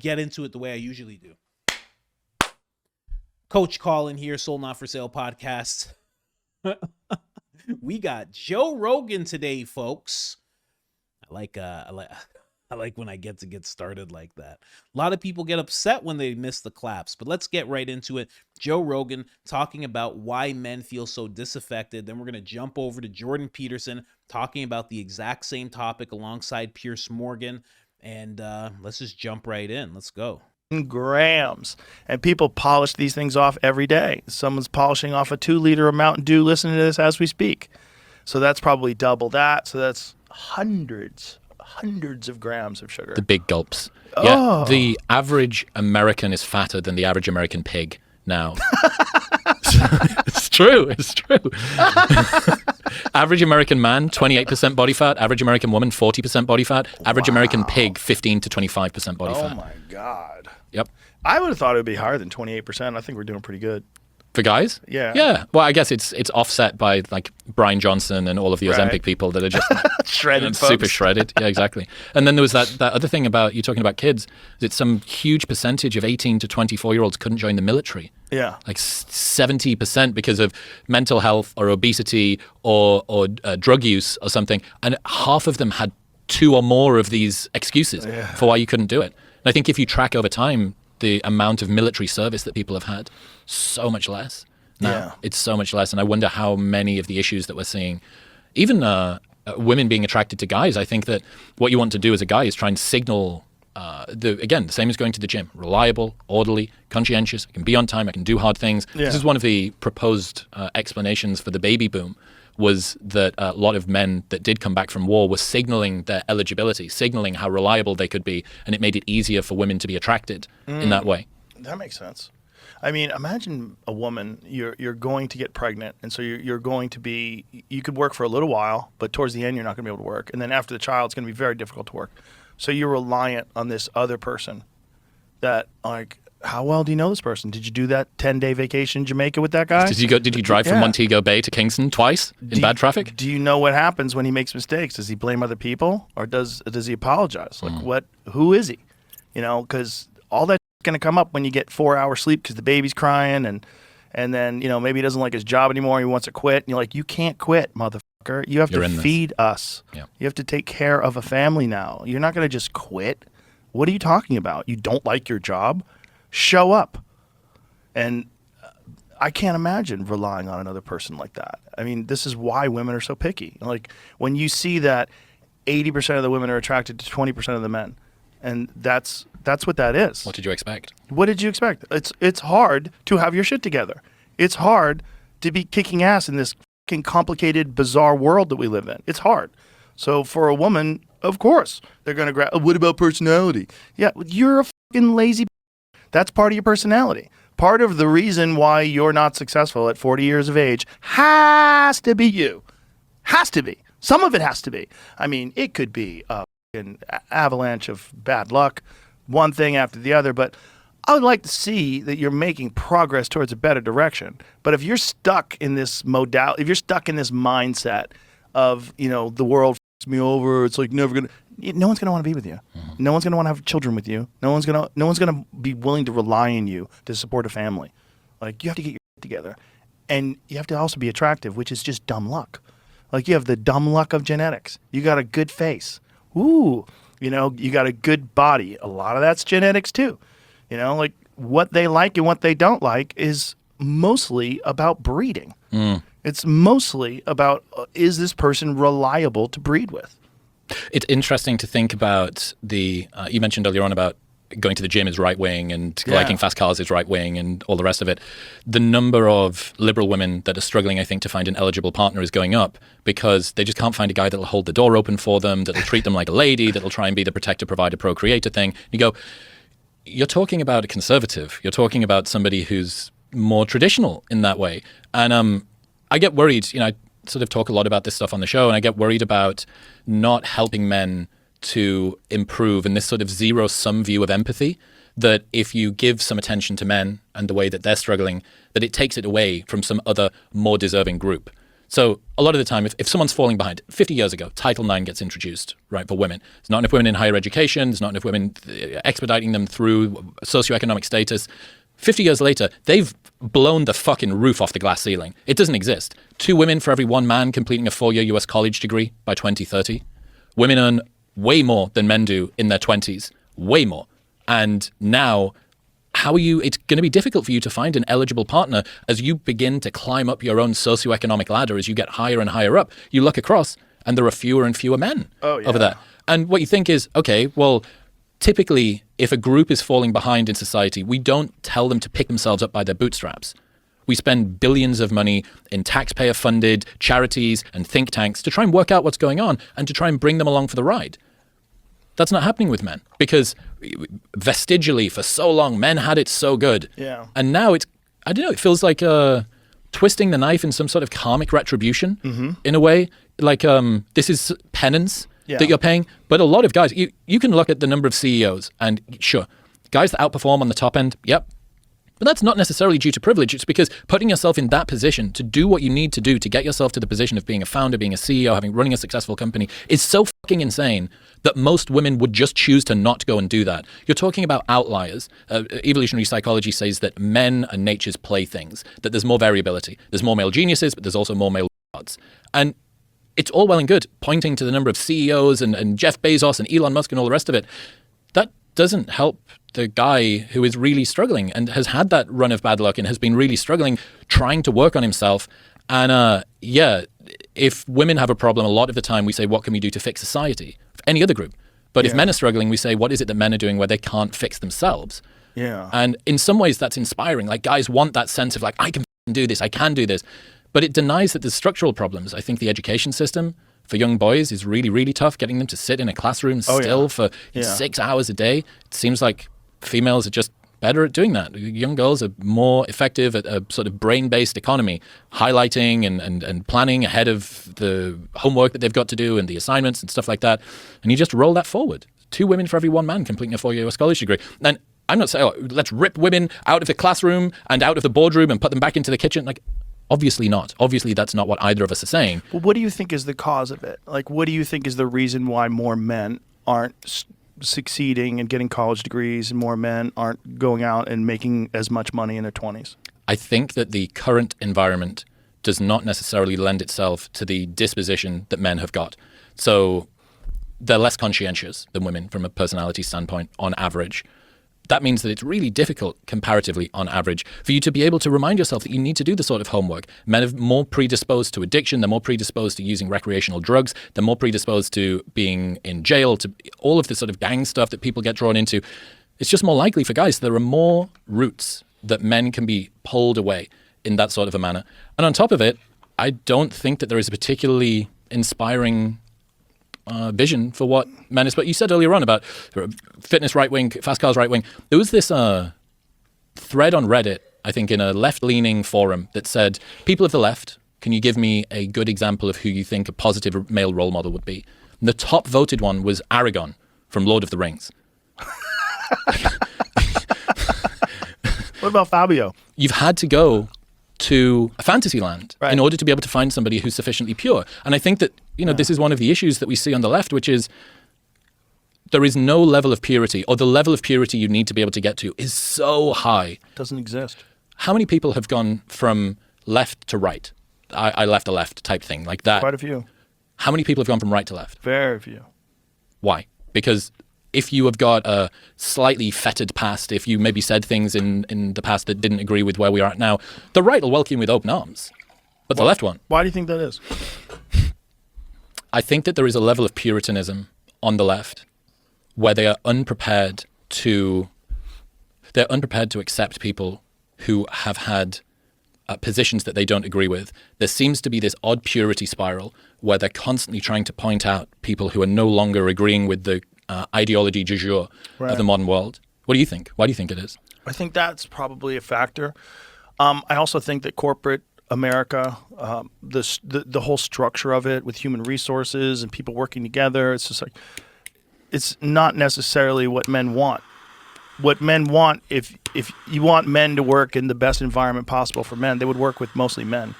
get into it the way I usually do. Coach Colin here, Soul Not For Sale podcast. We got Joe Rogan today, folks. I like when I get started like that. A lot of people get upset when they miss the claps, but let's get right into it. Joe Rogan talking about why men feel so disaffected. Then we're going to jump over to Jordan Peterson talking about the exact same topic alongside Piers Morgan. And let's just jump right in. Let's go. Grams, and people polish these things off every day. Someone's polishing off a 2-liter of Mountain Dew listening to this as we speak. So that's probably double that. So that's hundreds of grams of sugar. The big gulps. Yeah, the average American is fatter than the average American pig now. It's true. Average American man, 28% body fat. Average American woman, 40% body fat. Average American pig, 15 to 25% body fat. Oh my God. Yep. I would have thought it would be higher than 28%. I think we're doing pretty good. For guys? Yeah. Yeah. Well, I guess it's offset by like Brian Johnson and all of the Ozempic people that are just shredded, super shredded. Yeah, exactly. And then there was that other thing about you talking about kids. That some huge percentage of 18 to 24-year-olds couldn't join the military. Yeah. Like 70% because of mental health or obesity or drug use or something. And half of them had 2 or more of these excuses for why you couldn't do it. And I think if you track over time, the amount of military service that people have had, so much less. Now, it's so much less. And I wonder how many of the issues that we're seeing, even women being attracted to guys, I think that what you want to do as a guy is try and signal, the same as going to the gym, reliable, orderly, conscientious, I can be on time, I can do hard things. Yeah. This is one of the proposed explanations for the baby boom, was that a lot of men that did come back from war were signaling their eligibility, signaling how reliable they could be, and it made it easier for women to be attracted in that way. That makes sense. I mean, imagine a woman, you're going to get pregnant, and so you're going to be, you could work for a little while, but towards the end you're not going to be able to work, and then after the child it's going to be very difficult to work. So you're reliant on this other person that, like, how well do you know this person? Did you do that 10-day vacation in Jamaica with that guy? Did you drive from Montego Bay to Kingston twice in bad traffic? Do you know what happens when he makes mistakes? Does he blame other people, or does he apologize? Like, who is he? You know, because all that's going to come up when you get 4 hours sleep because the baby's crying, and then, you know, maybe he doesn't like his job anymore, he wants to quit, and you're like, you can't quit, motherfucker. You have to feed us. Yeah. You have to take care of a family now. You're not going to just quit. What are you talking about? You don't like your job? Show up. And I can't imagine relying on another person like that. I mean, this is why women are so picky. Like, when you see that 80% of the women are attracted to 20% of the men, and that's what that is. What did you expect? What did you expect? It's hard to have your shit together. It's hard to be kicking ass in this fucking complicated, bizarre world that we live in. It's hard. So for a woman, of course, they're going to grab, what about personality? Yeah, you're a fucking lazy. That's part of your personality. Part of the reason why you're not successful at 40 years of age has to be you. Has to be. Some of it has to be. I mean, it could be an avalanche of bad luck, one thing after the other, but I would like to see that you're making progress towards a better direction. But if you're stuck in this modality, if you're stuck in this mindset of, you know, the world f***s me over, it's like never going to, no one's going to want to be with you. No one's going to want to have children with you. No one's going to be willing to rely on you to support a family. Like, you have to get your shit together. And you have to also be attractive, which is just dumb luck. Like, you have the dumb luck of genetics. You got a good face. Ooh, you know, you got a good body. A lot of that's genetics too. You know, like, what they like and what they don't like is mostly about breeding. It's mostly about, is this person reliable to breed with? It's interesting to think about the, you mentioned earlier on about going to the gym is right wing and liking fast cars is right wing and all the rest of it. The number of liberal women that are struggling, I think, to find an eligible partner is going up because they just can't find a guy that'll hold the door open for them, that'll treat them like a lady, that'll try and be the protector, provider, procreator thing. You go, you're talking about a conservative. You're talking about somebody who's more traditional in that way. And I get worried, you know, I sort of talk a lot about this stuff on the show, and I get worried about not helping men to improve in this sort of zero-sum view of empathy, that if you give some attention to men and the way that they're struggling, that it takes it away from some other more deserving group. So a lot of the time, if someone's falling behind, 50 years ago, Title IX gets introduced, right, for women. There's not enough women in higher education. There's not enough women expediting them through socioeconomic status. 50 years later, they've blown the fucking roof off the glass ceiling. It doesn't exist. 2 women for every 1 man completing a 4-year US college degree by 2030. Women earn way more than men do in their 20s. Way more. And now, it's going to be difficult for you to find an eligible partner as you begin to climb up your own socioeconomic ladder. As you get higher and higher up, you look across and there are fewer and fewer men over there. And what you think is, okay, well, typically if a group is falling behind in society, we don't tell them to pick themselves up by their bootstraps. We spend billions of money in taxpayer-funded charities and think tanks to try and work out what's going on and to try and bring them along for the ride. That's not happening with men because vestigially for so long, men had it so good. Yeah. And now it feels like twisting the knife in some sort of karmic retribution in a way. Like this is penance that you're paying. But a lot of guys, you can look at the number of CEOs and sure, guys that outperform on the top end, yep. But that's not necessarily due to privilege. It's because putting yourself in that position to do what you need to do to get yourself to the position of being a founder, being a CEO, running a successful company is so fucking insane that most women would just choose to not go and do that. You're talking about outliers. Evolutionary psychology says that men are nature's playthings, that there's more variability. There's more male geniuses, but there's also more male gods. And it's all well and good pointing to the number of CEOs and Jeff Bezos and Elon Musk and all the rest of it. That doesn't help the guy who is really struggling and has had that run of bad luck and has been really struggling, trying to work on himself. And if women have a problem, a lot of the time we say, what can we do to fix society? Any other group. But if men are struggling, we say, what is it that men are doing where they can't fix themselves? Yeah. And in some ways that's inspiring. Like guys want that sense of like, I can do this, I can do this. But it denies that there's structural problems. I think the education system for young boys is really, really tough. Getting them to sit in a classroom for 6 hours a day. It seems like females are just better at doing that. Young girls are more effective at a sort of brain-based economy, highlighting and planning ahead of the homework that they've got to do and the assignments and stuff like that. And you just roll that forward. 2 women for every 1 man completing a 4-year US college degree. And I'm not saying, let's rip women out of the classroom and out of the boardroom and put them back into the kitchen. Like, obviously not. Obviously, that's not what either of us are saying. Well, what do you think is the cause of it? Like, what do you think is the reason why more men aren't succeeding and getting college degrees and more men aren't going out and making as much money in their 20s? I think that the current environment does not necessarily lend itself to the disposition that men have got. So they're less conscientious than women from a personality standpoint on average. That means that it's really difficult comparatively on average for you to be able to remind yourself that you need to do the sort of homework. Men are more predisposed to addiction. They're more predisposed to using recreational drugs. They're more predisposed to being in jail, to all of the sort of gang stuff that people get drawn into. It's just more likely for guys. There are more routes that men can be pulled away in that sort of a manner. And on top of it, I don't think that there is a particularly inspiring vision for what men is. But you said earlier on about fitness right wing, fast cars right wing. There was this thread on Reddit, I think in a left-leaning forum that said, people of the left, can you give me a good example of who you think a positive male role model would be? And the top voted one was Aragorn from Lord of the Rings. What about Fabio? You've had to go to a fantasy land in order to be able to find somebody who's sufficiently pure. And I think that, this is one of the issues that we see on the left, which is there is no level of purity, or the level of purity you need to be able to get to is so high. Doesn't exist. How many people have gone from left to right? I left a left type thing like that. Quite a few. How many people have gone from right to left? Very few. Why? Because if you have got a slightly fetid past, if you maybe said things in the past that didn't agree with where we are at now, the right will welcome you with open arms. But the left won't. Why do you think that is? I think that there is a level of puritanism on the left where they are unprepared to accept people who have had positions that they don't agree with. There seems to be this odd purity spiral where they're constantly trying to point out people who are no longer agreeing with the ideology du jour of the modern world. What do you think? Why do you think it is? I think that's probably a factor. I also think that corporate America, the whole structure of it with human resources and people working together, it's just like, it's not necessarily what men want. What men want, if you want men to work in the best environment possible for men, they would work with mostly men.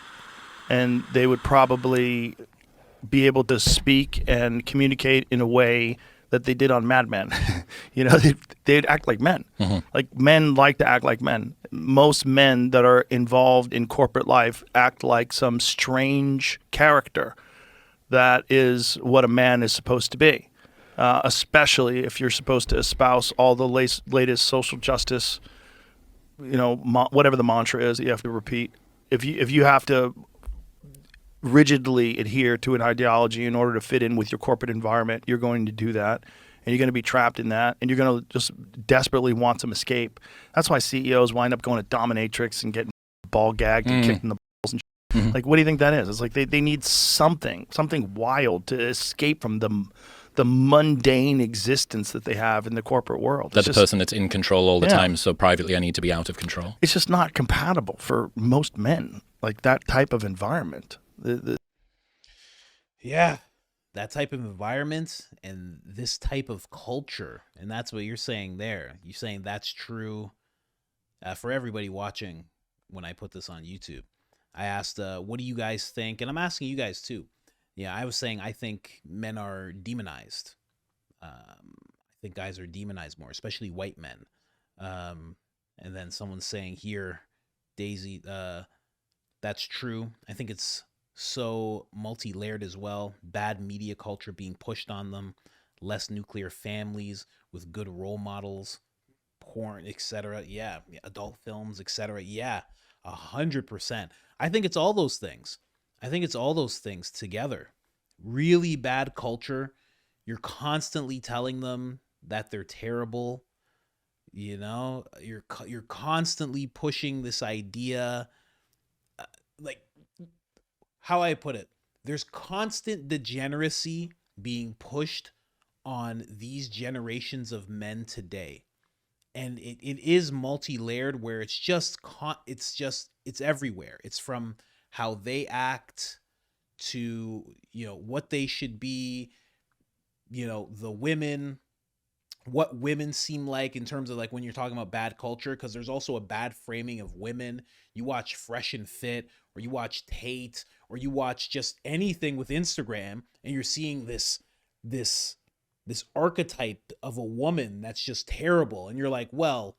and they would probably be able to speak and communicate in a way that they did on Mad Men. You know, they'd act like men. Like men like to act like men. Most men that are involved in corporate life act like some strange character that is what a man is supposed to be. Especially if you're supposed to espouse all the latest social justice, you know, whatever the mantra is that you have to repeat. If you have to rigidly adhere to an ideology in order to fit in with your corporate environment, you're going to do that, and you're going to be trapped in that, and you're going to just desperately want some escape. That's why CEOs wind up going to dominatrix and getting ball gagged and kicked in the balls and shit. Like, what do you think that is? It's like they need something wild to escape from the mundane existence that they have in the corporate world. That's the person that's in control all the time, so privately I need to be out of control. It's just not compatible for most men, like that type of environment. Yeah, that type of environment and this type of culture. And that's what you're saying there. You're saying that's true for everybody watching when I put this on YouTube. I asked, what do you guys think? And I'm asking you guys too. Yeah, I was saying I think men are demonized. I think guys are demonized more, especially white men. And then someone's saying here, Daisy, that's true. I think it's so multi-layered as well. Bad media culture being pushed on them, less nuclear families with good role models, porn, etc. Yeah, adult films, etc. Yeah, 100%. I think it's all those things. I think it's all those things together. Really bad culture. You're constantly telling them that they're terrible. You know, you're constantly pushing this idea, like how I put it. There's constant degeneracy being pushed on these generations of men today. And it is multi-layered where it's everywhere. It's from how they act to, you know, what they should be, you know, the women, what women seem like in terms of like when you're talking about bad culture, because there's also a bad framing of women. You watch Fresh and Fit, or you watch Tate, or you watch just anything with Instagram, and you're seeing this archetype of a woman that's just terrible. And you're like, well,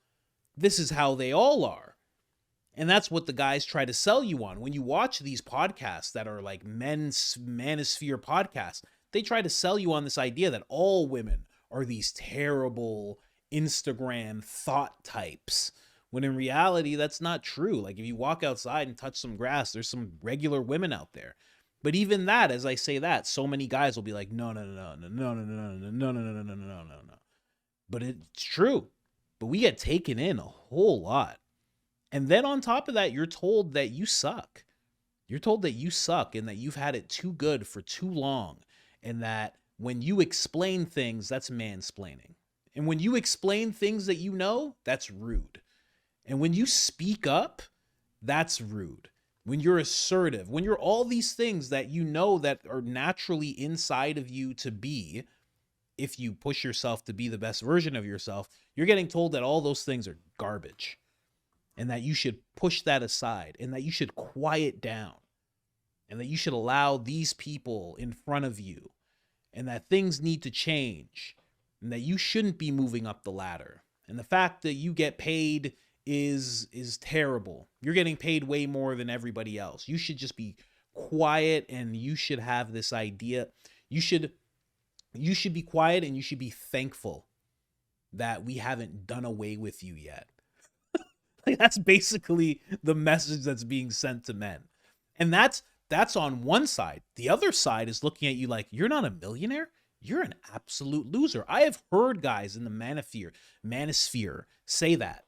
this is how they all are. And that's what the guys try to sell you on. When you watch these podcasts that are like men's manosphere podcasts, they try to sell you on this idea that all women are these terrible Instagram thought types. When in reality, that's not true. Like if you walk outside and touch some grass, there's some regular women out there. But even that, as I say that, so many guys will be like, no. But it's true. But we get taken in a whole lot. And then on top of that, you're told that you suck. You're told that you suck and that you've had it too good for too long. And that when you explain things, that's mansplaining. And when you explain things that you know, that's rude. And when you speak up, that's rude. When you're assertive, when you're all these things that you know that are naturally inside of you to be, if you push yourself to be the best version of yourself, you're getting told that all those things are garbage and that you should push that aside and that you should quiet down and that you should allow these people in front of you and that things need to change and that you shouldn't be moving up the ladder. And the fact that you get paid is terrible. You're getting paid way more than everybody else. You should just be quiet and you should have this idea. You should be quiet and you should be thankful that we haven't done away with you yet. Like that's basically the message that's being sent to men. And that's on one side. The other side is looking at you like, you're not a millionaire? You're an absolute loser. I have heard guys in the manosphere say that.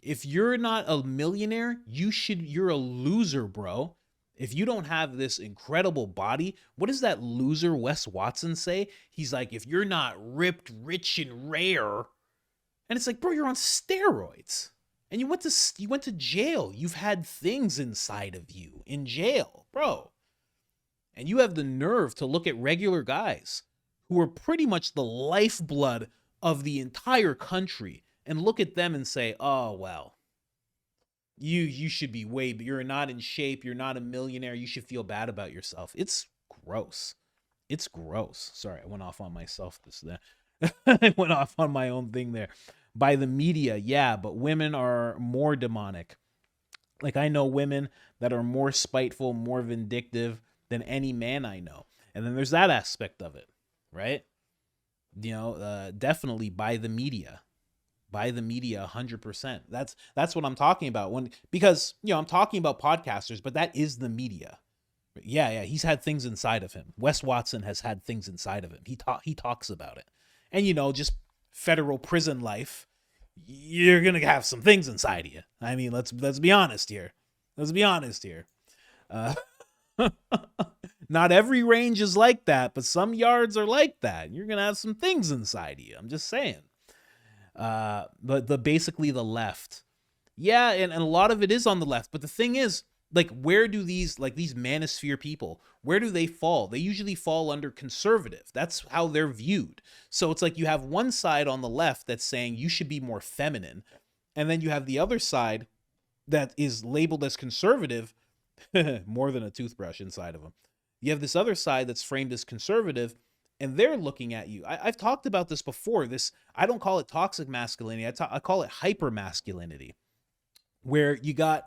If you're not a millionaire, you're a loser, bro. If you don't have this incredible body, what does that loser Wes Watson say? He's like, if you're not ripped, rich, and rare. And it's like, bro, you're on steroids. And you went to jail. You've had things inside of you in jail, bro. And you have the nerve to look at regular guys who are pretty much the lifeblood of the entire country and look at them and say, oh, well, You should be but you're not in shape, you're not a millionaire, you should feel bad about yourself. It's gross. It's gross. Sorry, I went off on myself I went off on my own thing there. By the media, yeah, but women are more demonic. Like, I know women that are more spiteful, more vindictive than any man I know. And then there's that aspect of it, right? Definitely by the media. By the media 100%. That's what I'm talking about, because I'm talking about podcasters, but that is the media. Yeah, he's had things inside of him. Wes Watson has had things inside of him. He talks about it. And just federal prison life, you're going to have some things inside of you. I mean, let's be honest here. Let's be honest here. Not every range is like that, but some yards are like that. You're going to have some things inside of you. I'm just saying. But basically the left. Yeah, and a lot of it is on the left. But the thing is, like, where do these manosphere people, where do they fall? They usually fall under conservative. That's how they're viewed. So it's like you have one side on the left that's saying you should be more feminine. And then you have the other side that is labeled as conservative, more than a toothbrush inside of them. You have this other side that's framed as conservative, and they're looking at you. I've talked about this before. I don't call it toxic masculinity. I call it hyper masculinity, where you got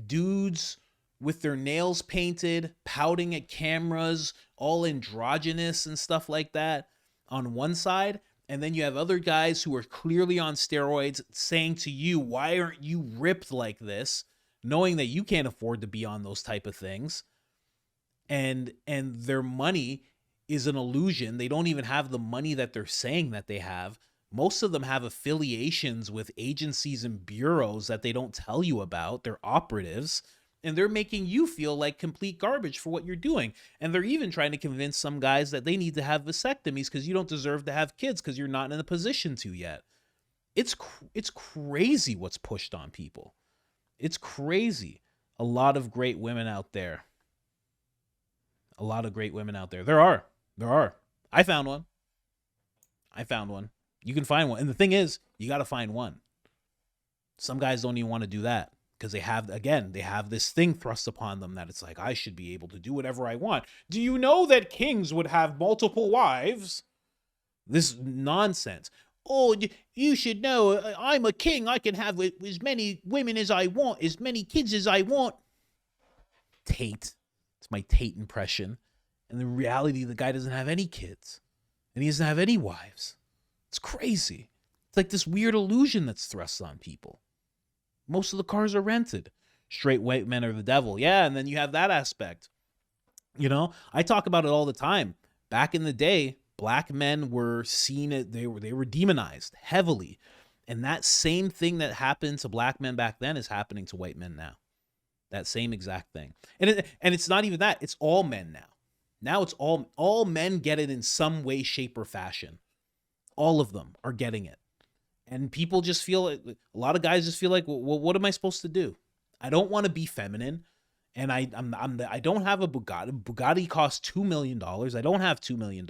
dudes with their nails painted, pouting at cameras, all androgynous and stuff like that on one side. And then you have other guys who are clearly on steroids saying to you, why aren't you ripped like this? Knowing that you can't afford to be on those type of things. And their money is an illusion. They don't even have the money that they're saying that they have. Most of them have affiliations with agencies and bureaus that they don't tell you about. They're operatives, and they're making you feel like complete garbage for what you're doing. And they're even trying to convince some guys that they need to have vasectomies because you don't deserve to have kids because you're not in a position to yet. It's crazy what's pushed on people. It's crazy. A lot of great women out there. A lot of great women out there. There are. I found one. You can find one. And the thing is, you got to find one. Some guys don't even want to do that because they have this thing thrust upon them that it's like, I should be able to do whatever I want. Do you know that kings would have multiple wives? This nonsense. Oh, you should know, I'm a king. I can have as many women as I want, as many kids as I want. Tate. It's my Tate impression. And the reality, the guy doesn't have any kids. And he doesn't have any wives. It's crazy. It's like this weird illusion that's thrust on people. Most of the cars are rented. Straight white men are the devil. Yeah, and then you have that aspect. I talk about it all the time. Back in the day, black men were seen, they were demonized heavily. And that same thing that happened to black men back then is happening to white men now. That same exact thing. And it's not even that. It's all men now. Now it's all men get it in some way, shape, or fashion. All of them are getting it. And people just feel, a lot of guys just feel like, well, what am I supposed to do? I don't want to be feminine. And I don't have a Bugatti. Bugatti costs $2 million. I don't have $2 million.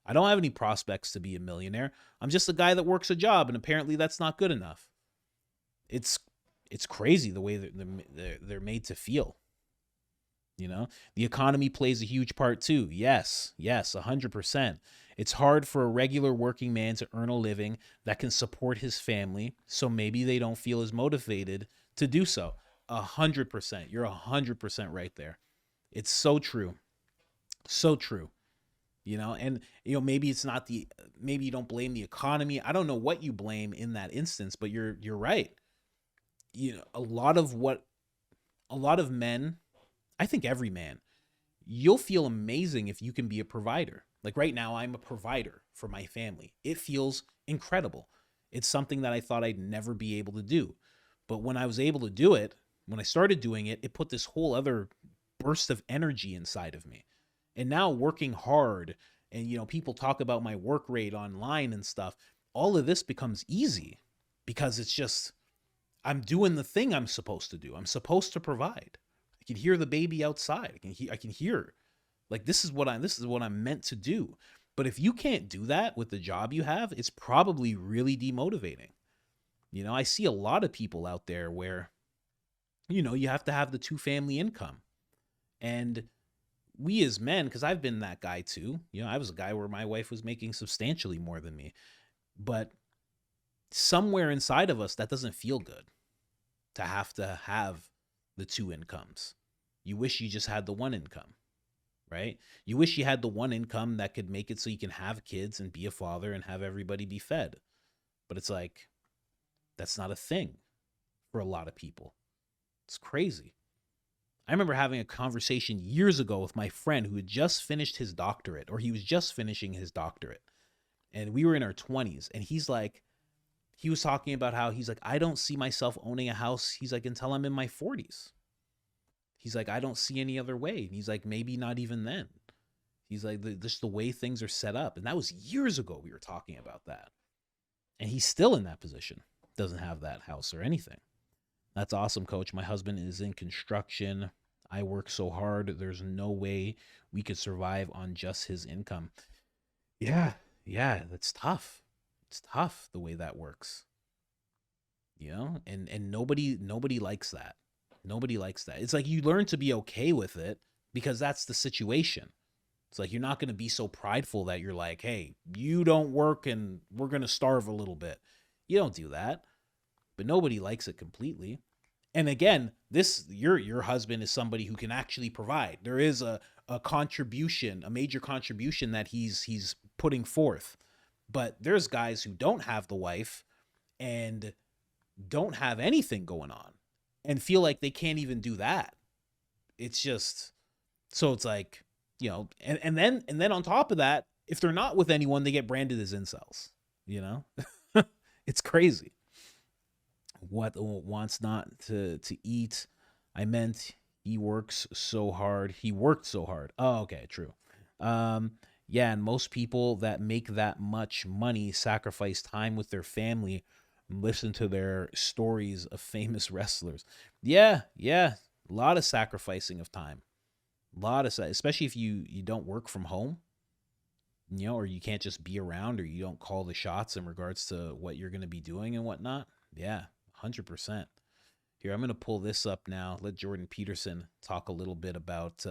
I don't have any prospects to be a millionaire. I'm just a guy that works a job, and apparently that's not good enough. It's crazy the way that they're made to feel. The economy plays a huge part too. Yes, 100%. It's hard for a regular working man to earn a living that can support his family, so maybe they don't feel as motivated to do so. 100%. You're 100% right there. It's so true. So true. And maybe it's not maybe you don't blame the economy. I don't know what you blame in that instance, but you're right. A lot of men, I think every man, you'll feel amazing if you can be a provider. Like right now, I'm a provider for my family. It feels incredible. It's something that I thought I'd never be able to do. But when I was able to do it, when I started doing it, it put this whole other burst of energy inside of me. And now working hard, and people talk about my work rate online and stuff, all of this becomes easy because it's just, I'm doing the thing I'm supposed to do. I'm supposed to provide. I can hear the baby outside. I can hear, like, this is what I'm meant to do. But if you can't do that with the job you have, it's probably really demotivating. You know, I see a lot of people out there where, you know, you have to have the 2-family income. And we as men, because I've been that guy too, you know, I was a guy where my wife was making substantially more than me. But somewhere inside of us, that doesn't feel good to have the 2 incomes. You wish you just had the 1 income, right? You wish you had the 1 income that could make it so you can have kids and be a father and have everybody be fed. But it's like, that's not a thing for a lot of people. It's crazy. I remember having a conversation years ago with my friend who had just finished his doctorate, or he was just finishing his doctorate. And we were in our 20s. And he was talking about how he's like, I don't see myself owning a house. He's like, until I'm in my 40s. He's like, I don't see any other way. And he's like, maybe not even then. He's like, just the way things are set up. And that was years ago we were talking about that. And he's still in that position. Doesn't have that house or anything. That's awesome, Coach. My husband is in construction. I work so hard. There's no way we could survive on just his income. Yeah, that's tough. It's tough the way that works. You know, and nobody likes that. Nobody likes that. It's like you learn to be okay with it because that's the situation. It's like you're not going to be so prideful that you're like, hey, you don't work and we're going to starve a little bit. You don't do that. But nobody likes it completely. And again, your husband is somebody who can actually provide. There is a contribution, a major contribution that he's putting forth. But there's guys who don't have the wife and don't have anything going on and feel like they can't even do that. It's just, so it's like, you know, and then on top of that, if they're not with anyone, they get branded as incels, you know? It's crazy. What wants not to eat? I meant he works so hard. He worked so hard. Oh, okay, true. Yeah, and most people that make that much money sacrifice time with their family and listen to their stories of famous wrestlers. Yeah, a lot of sacrificing of time. Especially if you don't work from home, you know, or you can't just be around, or you don't call the shots in regards to what you're going to be doing and whatnot. Yeah, 100%. Here, I'm going to pull this up now. Let Jordan Peterson talk a little bit about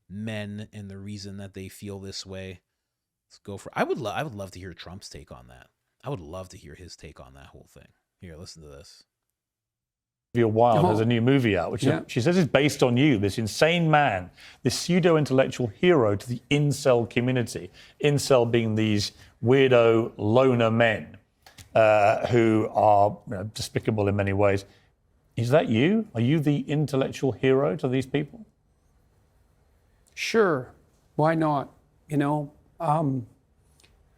men and the reason that they feel this way. Let's go for. I would love to hear Trump's take on that. I would love to hear his take on that whole thing. Here, listen to this. Olivia Wilde has a new movie out, which she says is based on you, this insane man, this pseudo-intellectual hero to the incel community. Incel being these weirdo loner men who are despicable in many ways. Is that you? Are you the intellectual hero to these people? Sure. Why not? You know,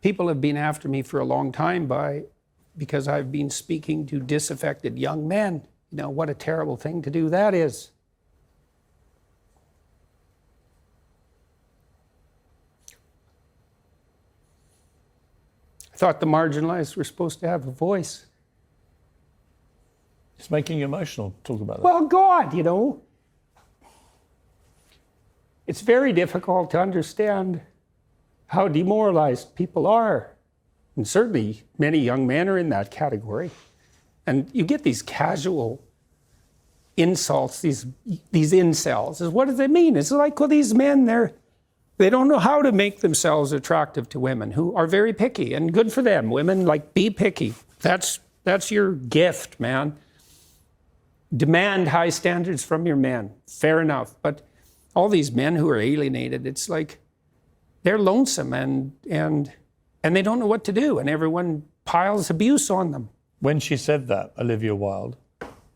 people have been after me for a long time because I've been speaking to disaffected young men. You know, what a terrible thing to do that is. I thought the marginalized were supposed to have a voice. It's making you emotional. Talk about that. Well, God, you know, it's very difficult to understand how demoralized people are. And certainly many young men are in that category. And you get these casual insults, these incels. What does it mean? It's like, well, these men, they don't know how to make themselves attractive to women who are very picky, and good for them. Women, like, be picky. That's your gift, man. Demand high standards from your men. Fair enough. But all these men who are alienated, it's like they're lonesome and they don't know what to do, and everyone piles abuse on them. When she said that, Olivia Wilde,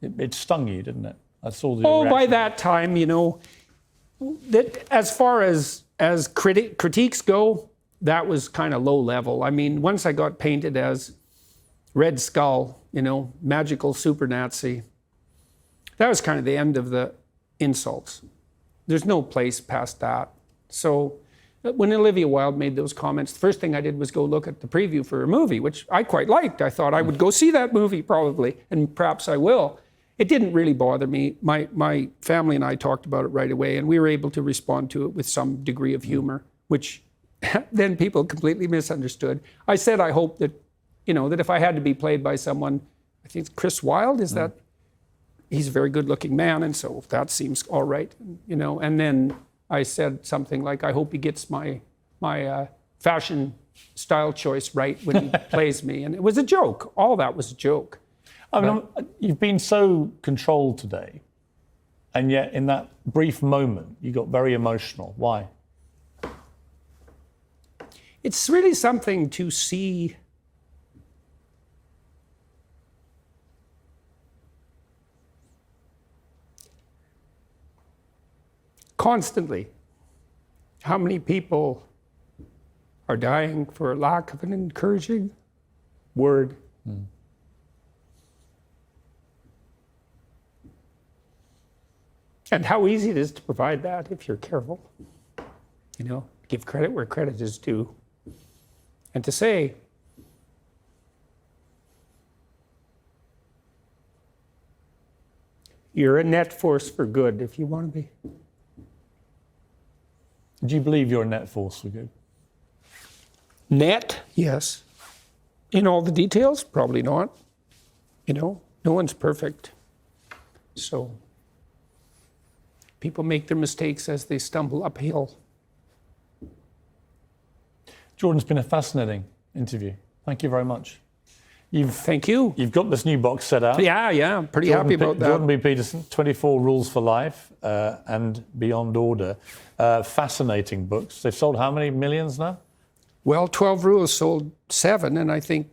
it stung you, didn't it? I saw the reaction. By that that time, you know, that as far as critiques go, that was kind of low level. I mean, once I got painted as Red Skull, you know, magical super Nazi, that was kind of the end of the insults. There's no place past that. So when Olivia Wilde made those comments, the first thing I did was go look at the preview for her movie, which I quite liked. I thought I would go see that movie probably, and perhaps I will. It didn't really bother me. My family and I talked about it right away, and we were able to respond to it with some degree of humor, which then people completely misunderstood. I said I hope that, you know, that if I had to be played by someone I think Chris Wilde is that. He's a very good-looking man, and so that seems all right, you know. And then I said something like, "I hope he gets my fashion style choice right when he plays me," and it was a joke. All that was a joke. I mean, you've been so controlled today, and yet in that brief moment, you got very emotional. Why? It's really something to see constantly how many people are dying for lack of an encouraging word. And how easy it is to provide that if you're careful. You know, give credit where credit is due. And to say, you're a net force for good if you want to be. Do you believe you're a net force for good? Net, yes. In all the details, probably not. You know, no one's perfect. So people make their mistakes as they stumble uphill. Jordan, it's been a fascinating interview. Thank you very much. Thank you. You've got this new box set out. Yeah, pretty happy about that. Jordan B. Peterson, 24 Rules for Life and Beyond Order. Fascinating books. They've sold how many millions now? Well, 12 Rules sold 7, and I think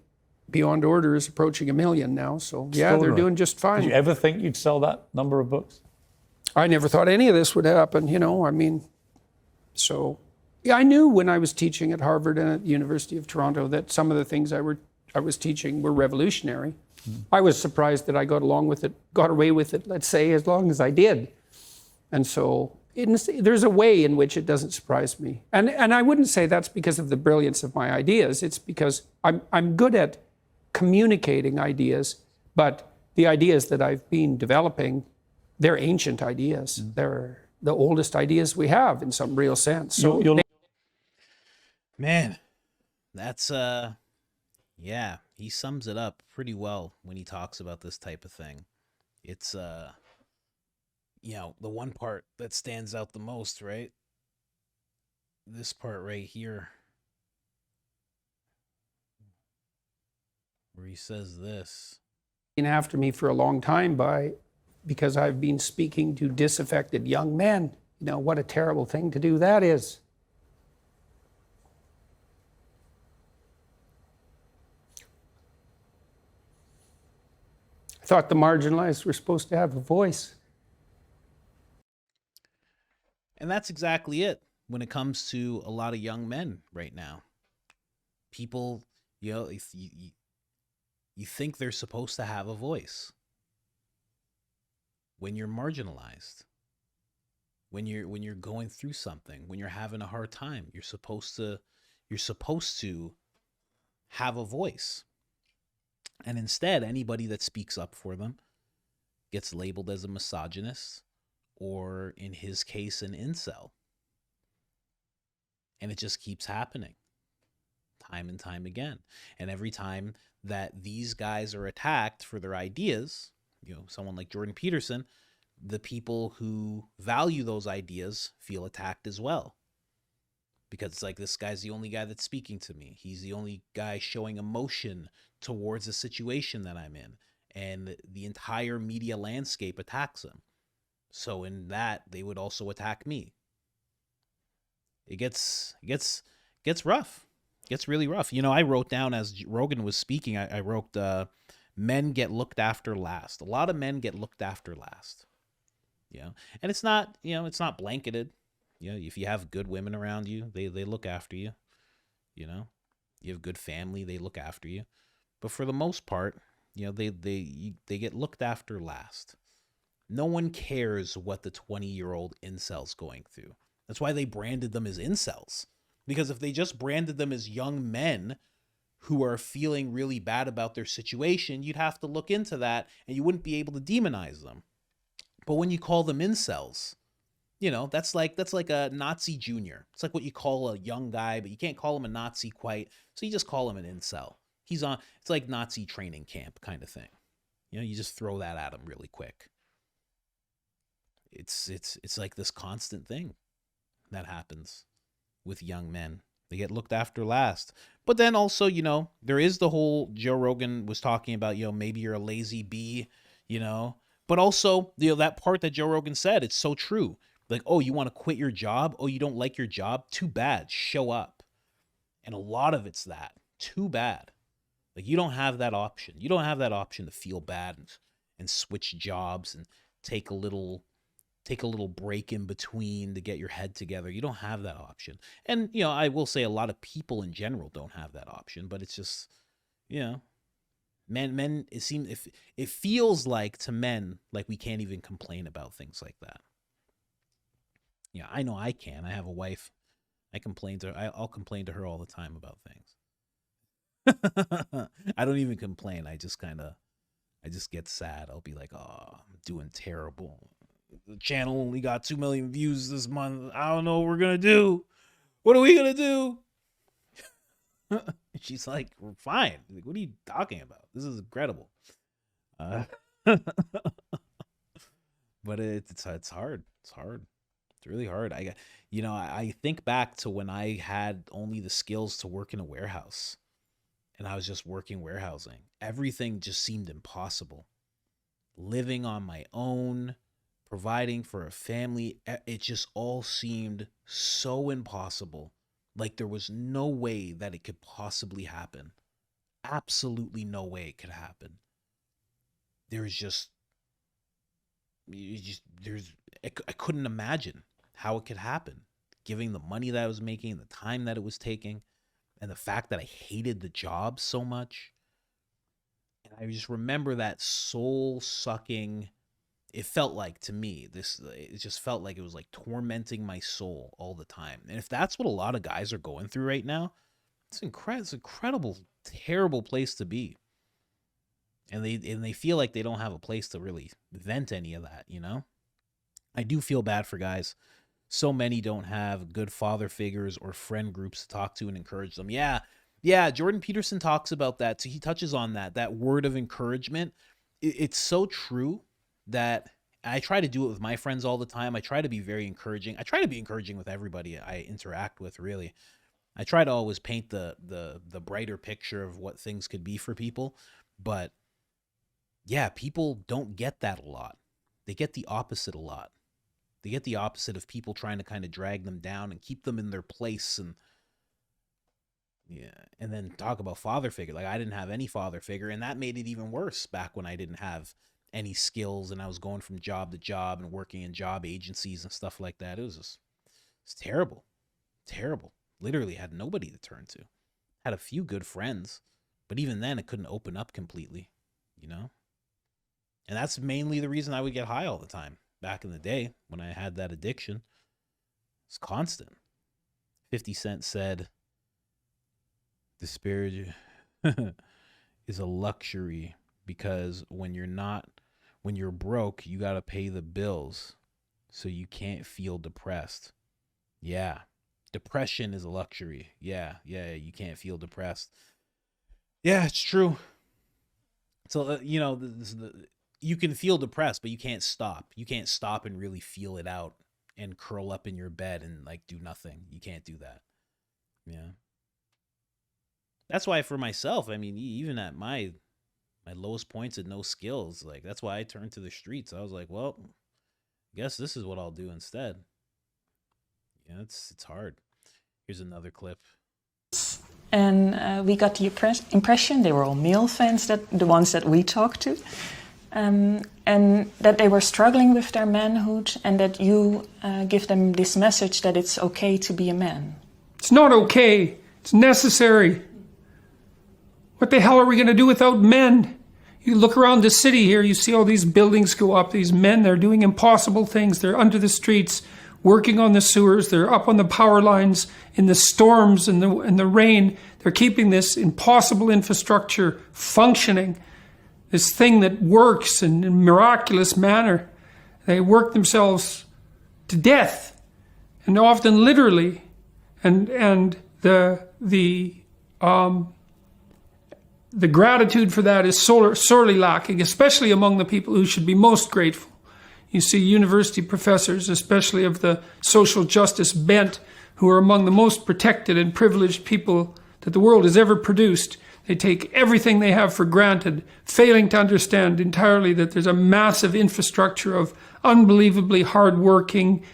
Beyond Order is approaching 1 million now. So yeah, they're doing just fine. Did you ever think you'd sell that number of books? I never thought any of this would happen, you know, I mean, so yeah, I knew when I was teaching at Harvard and at the University of Toronto that some of the things I was teaching were revolutionary. I was surprised that I got away with it, let's say, as long as I did. And so there's a way in which it doesn't surprise me. And I wouldn't say that's because of the brilliance of my ideas. It's because I'm good at communicating ideas, but the ideas that I've been developing, they're ancient ideas. They're the oldest ideas we have in some real sense. So man, that's yeah, he sums it up pretty well when he talks about this type of thing. It's you know, the one part that stands out the most, right? This part right here, where he says this. Been after me for a long time because I've been speaking to disaffected young men. You know, what a terrible thing to do that is. I thought the marginalized were supposed to have a voice. And that's exactly it when it comes to a lot of young men right now. People, you know, if you think they're supposed to have a voice when you're marginalized, when you're going through something, when you're having a hard time, you're supposed to have a voice. And instead, anybody that speaks up for them gets labeled as a misogynist, or in his case, an incel. And it just keeps happening time and time again. And every time that these guys are attacked for their ideas, you know, someone like Jordan Peterson, the people who value those ideas feel attacked as well. Because it's like, this guy's the only guy that's speaking to me. He's the only guy showing emotion towards the situation that I'm in. And the entire media landscape attacks him. So in that, they would also attack me. It gets rough. It gets really rough. You know, I wrote down, as Rogan was speaking, I wrote, men get looked after last. A lot of men get looked after last. You know, and it's not, you know, it's not blanketed. You know, if you have good women around you, they look after you. You know, you have good family, they look after you. But for the most part, you know, they get looked after last. No one cares what the 20-year-old incel's going through. That's why they branded them as incels. Because if they just branded them as young men who are feeling really bad about their situation, you'd have to look into that and you wouldn't be able to demonize them. But when you call them incels, you know, that's like a Nazi junior. It's like what you call a young guy, but you can't call him a Nazi quite. So you just call him an incel. It's like Nazi training camp kind of thing. You just throw that at them really quick. It's like this constant thing that happens with young men. They get looked after last. But then also, there is the whole Joe Rogan was talking about, maybe you're a lazy bee, but also, that part that Joe Rogan said, it's so true. Like, oh, you want to quit your job? Oh, you don't like your job? Too bad. Show up. And a lot of it's that. Too bad. Like, you don't have that option. You don't have that option to feel bad and switch jobs and take a little break in between to get your head together. You don't have that option. And, I will say a lot of people in general don't have that option, but it's just, men, it feels like to men, like we can't even complain about things like that. Yeah, I know I can. I have a wife. I'll complain to her all the time about things. I don't even complain. I just get sad. I'll be like, oh, I'm doing terrible. The channel only got 2 million views this month. I don't know what we're going to do. What are we going to do? She's like, we're fine. Like, what are you talking about? This is incredible. But it's hard. It's hard. It's really hard. I think back to when I had only the skills to work in a warehouse and I was just working warehousing. Everything just seemed impossible. Living on my own, providing for a family, it just all seemed so impossible. Like there was no way that it could possibly happen. Absolutely no way it could happen. I couldn't imagine how it could happen, given the money that I was making, the time that it was taking, and the fact that I hated the job so much. And I just remember that soul-sucking, it felt like to me, it just felt like it was like tormenting my soul all the time. And if that's what a lot of guys are going through right now, it's incredible, terrible place to be. And they feel like they don't have a place to really vent any of that, I do feel bad for guys. So many don't have good father figures or friend groups to talk to and encourage them. Yeah, Jordan Peterson talks about that. So he touches on that word of encouragement. It's so true that I try to do it with my friends all the time. I try to be very encouraging. I try to be encouraging with everybody I interact with, really. I try to always paint the brighter picture of what things could be for people. But yeah, people don't get that a lot. They get the opposite a lot. They get the opposite of people trying to kind of drag them down and keep them in their place. And then talk about father figure. Like I didn't have any father figure, and that made it even worse back when I didn't have any skills and I was going from job to job and working in job agencies and stuff like that. It's terrible. Terrible. Literally had nobody to turn to. Had a few good friends, but even then it couldn't open up completely, And that's mainly the reason I would get high all the time. Back in the day when I had that addiction, it's constant. 50 Cent said, despair is a luxury because when you're broke, you got to pay the bills. So you can't feel depressed. Yeah. Depression is a luxury. Yeah. You can't feel depressed. Yeah, it's true. So, you can feel depressed, but you can't stop. You can't stop and really feel it out and curl up in your bed and like do nothing. You can't do that. Yeah. That's why for myself, I mean, even at my lowest points and no skills, like that's why I turned to the streets. I was like, well, I guess this is what I'll do instead. Yeah, it's hard. Here's another clip. And we got the impression they were all male fans, the ones that we talked to. And that they were struggling with their manhood, and that you give them this message that it's okay to be a man. It's not okay. It's necessary. What the hell are we going to do without men? You look around the city here, you see all these buildings go up, these men, they're doing impossible things. They're under the streets, working on the sewers, they're up on the power lines, in the storms and the rain. They're keeping this impossible infrastructure functioning. This thing that works in a miraculous manner. They work themselves to death, and often literally. And the gratitude for that is sorely lacking, especially among the people who should be most grateful. You see university professors, especially of the social justice bent, who are among the most protected and privileged people that the world has ever produced. They take everything they have for granted, failing to understand entirely that there's a massive infrastructure of unbelievably hardworking,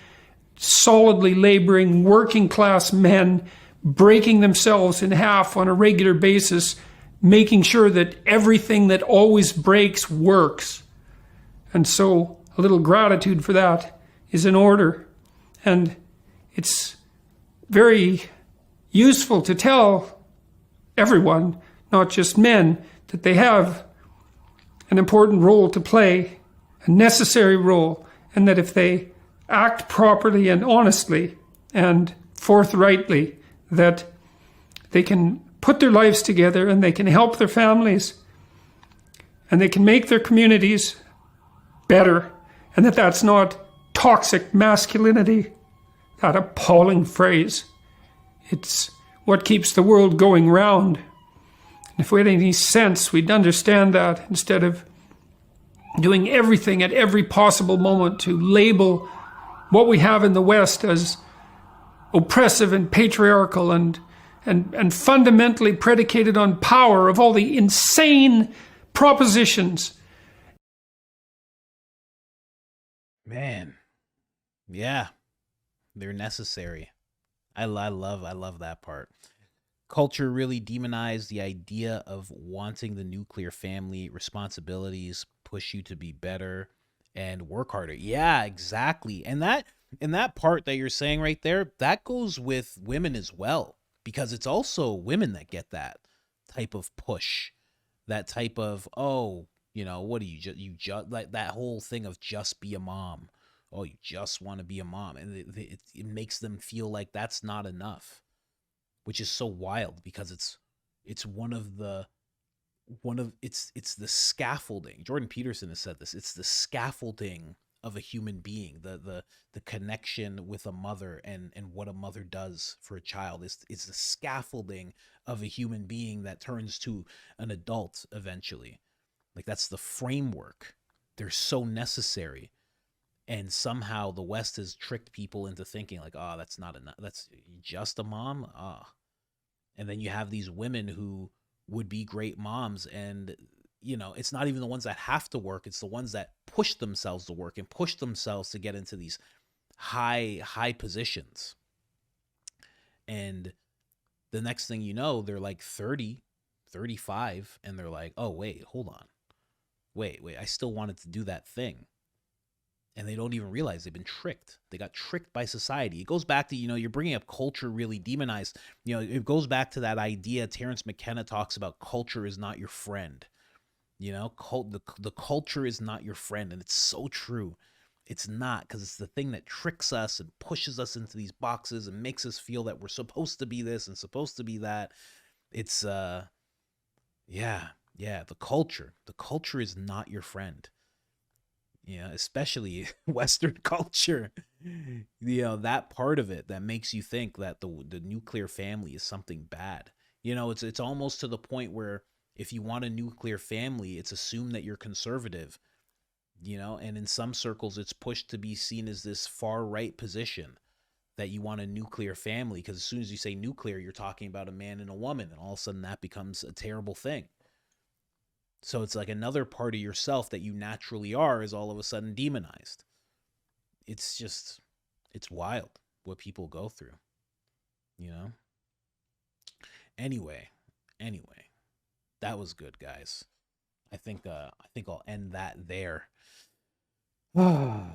solidly laboring, working class men breaking themselves in half on a regular basis, making sure that everything that always breaks works. And so a little gratitude for that is in order. And it's very useful to tell everyone, not just men, that they have an important role to play, a necessary role, and that if they act properly and honestly and forthrightly, that they can put their lives together and they can help their families and they can make their communities better, and that that's not toxic masculinity, that appalling phrase. It's what keeps the world going round. And if we had any sense, we'd understand that instead of doing everything at every possible moment to label what we have in the West as oppressive and patriarchal and fundamentally predicated on power, of all the insane propositions. Man, yeah, they're necessary. I love that part. Culture really demonized the idea of wanting the nuclear family. Responsibilities push you to be better and work harder. Yeah, exactly. And that part that you're saying right there, that goes with women as well, because it's also women that get that type of push, that type of, oh, what do you just like that whole thing of just be a mom. Oh, you just want to be a mom, and it makes them feel like that's not enough, which is so wild, because it's the scaffolding. Jordan Peterson has said this. It's the scaffolding of a human being, the connection with a mother and what a mother does for a child is the scaffolding of a human being that turns to an adult eventually. Like, that's the framework. They're so necessary. And somehow the West has tricked people into thinking like, oh, that's not enough. That's just a mom. And then you have these women who would be great moms, and it's not even the ones that have to work. It's the ones that push themselves to work and push themselves to get into these high positions. And the next thing you know, they're like 30, 35, and they're like, oh, wait, hold on. Wait, I still wanted to do that thing. And they don't even realize they've been tricked. They got tricked by society. It goes back to, you're bringing up culture really demonized. It goes back to that idea Terence McKenna talks about, culture is not your friend. The culture is not your friend. And it's so true. It's not, because it's the thing that tricks us and pushes us into these boxes and makes us feel that we're supposed to be this and supposed to be that. It's, the culture. The culture is not your friend. Especially Western culture, that part of it that makes you think that the nuclear family is something bad. It's almost to the point where if you want a nuclear family, it's assumed that you're conservative, and in some circles it's pushed to be seen as this far right position, that you want a nuclear family, because as soon as you say nuclear, you're talking about a man and a woman, and all of a sudden that becomes a terrible thing. So it's like another part of yourself that you naturally are is all of a sudden demonized. It's wild what people go through, Anyway, that was good, guys. I think I'll end that there. But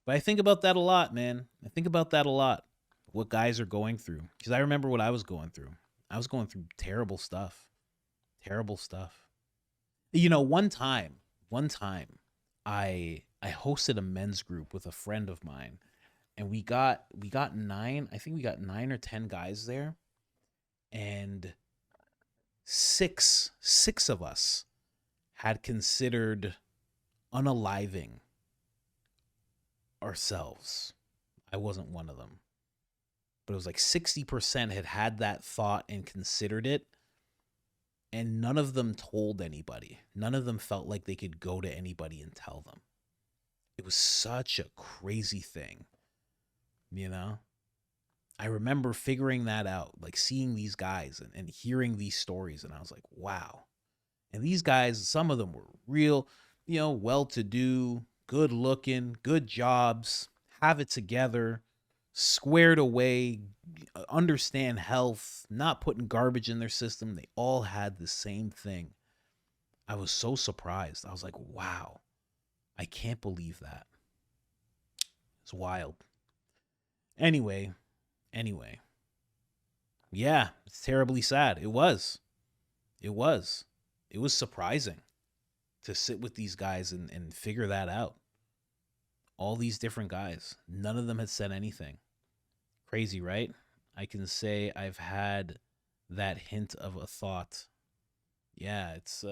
I think about that a lot, man. I think about that a lot. What guys are going through, because I remember what I was going through. I was going through terrible stuff. One time I hosted a men's group with a friend of mine, and we got 9 or 10 guys there, and six of us had considered unaliving ourselves. I wasn't one of them, but it was like 60% had that thought and considered it. And none of them told anybody. None of them felt like they could go to anybody and tell them. It was such a crazy thing, you know? I remember figuring that out, like seeing these guys and hearing these stories, and I was like, wow. And these guys, some of them were real, you know, well-to-do, good-looking, good jobs, have it together, squared away, understand health, not putting garbage in their system. They all had the same thing. I was so surprised. I was like, wow, I can't believe that. It's wild. Anyway. Yeah, it's terribly sad. It was surprising to sit with these guys and figure that out. All these different guys. None of them had said anything. Crazy, right? I can say I've had that hint of a thought. Yeah, it's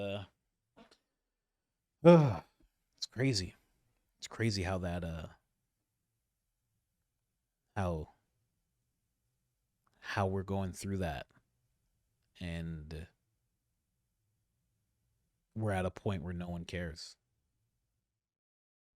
crazy. It's crazy how that how we're going through that. And we're at a point where no one cares.